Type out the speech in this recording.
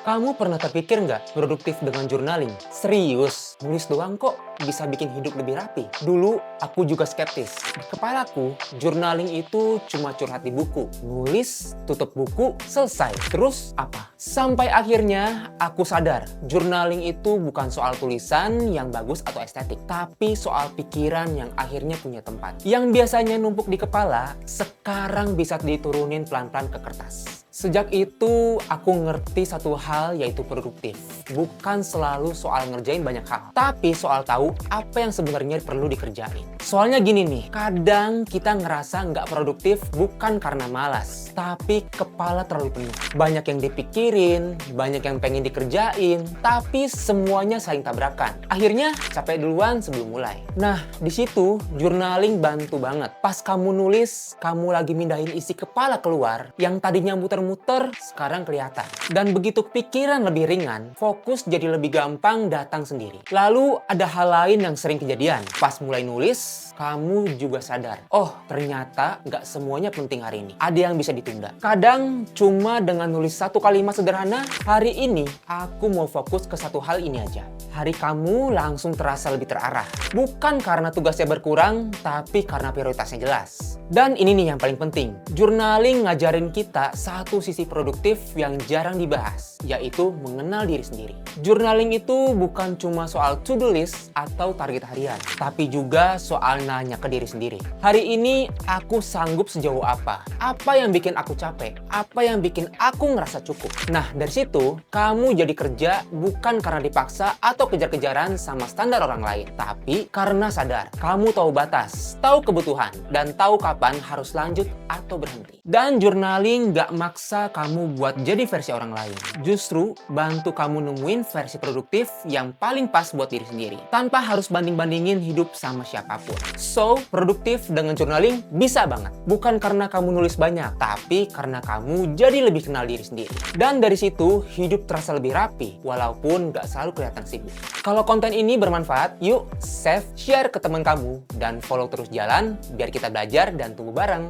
Kamu pernah terpikir nggak produktif dengan journaling? Serius, nulis doang kok bisa bikin hidup lebih rapi? Dulu, aku juga skeptis. Di kepalaku, journaling itu cuma curhat di buku. Nulis, tutup buku, selesai. Terus apa? Sampai akhirnya aku sadar, journaling itu bukan soal tulisan yang bagus atau estetik, tapi soal pikiran yang akhirnya punya tempat. Yang biasanya numpuk di kepala, sekarang bisa diturunin pelan-pelan ke kertas. Sejak itu, aku ngerti satu hal yaitu produktif. Bukan selalu soal ngerjain banyak hal, tapi soal tahu apa yang sebenarnya perlu dikerjain. Soalnya gini nih, kadang kita ngerasa nggak produktif bukan karena malas, tapi kepala terlalu penuh. Banyak yang dipikirin, banyak yang pengen dikerjain, tapi semuanya saling tabrakan. Akhirnya capek duluan sebelum mulai. Nah, di situ journaling bantu banget. Pas kamu nulis, kamu lagi mindahin isi kepala keluar, yang tadinya muter-muter, sekarang kelihatan. Dan begitu pikiran lebih ringan, fokus jadi lebih gampang datang sendiri. Lalu ada hal lain yang sering kejadian. Pas mulai nulis, kamu juga sadar, oh ternyata nggak semuanya penting hari ini. Ada yang bisa ditunda. Kadang cuma dengan nulis satu kalimat sederhana, hari ini aku mau fokus ke satu hal ini aja. Hari kamu langsung terasa lebih terarah. Bukan karena tugasnya berkurang, tapi karena prioritasnya jelas. Dan ini nih yang paling penting. Journaling ngajarin kita satu sisi produktif yang jarang dibahas, yaitu mengenal diri sendiri. Journaling itu bukan cuma soal to-do list atau target harian, tapi juga soal nanya ke diri sendiri. Hari ini aku sanggup sejauh apa? Apa yang bikin aku capek? Apa yang bikin aku ngerasa cukup? Nah, dari situ kamu jadi kerja bukan karena dipaksa atau kejar-kejaran sama standar orang lain, tapi karena sadar kamu tahu batas, tahu kebutuhan, dan tahu kapan harus lanjut atau berhenti. Dan journaling gak maksa kamu buat jadi versi orang lain. Justru bantu kamu nemuin versi produktif yang paling pas buat diri sendiri, tanpa harus banding-bandingin hidup sama siapapun. So, produktif dengan journaling bisa banget. Bukan karena kamu nulis banyak, tapi karena kamu jadi lebih kenal diri sendiri. Dan dari situ, hidup terasa lebih rapi, walaupun gak selalu kelihatan sibuk. Kalau konten ini bermanfaat, yuk save, share ke teman kamu, dan follow terus jalan biar kita belajar dan tumbuh bareng.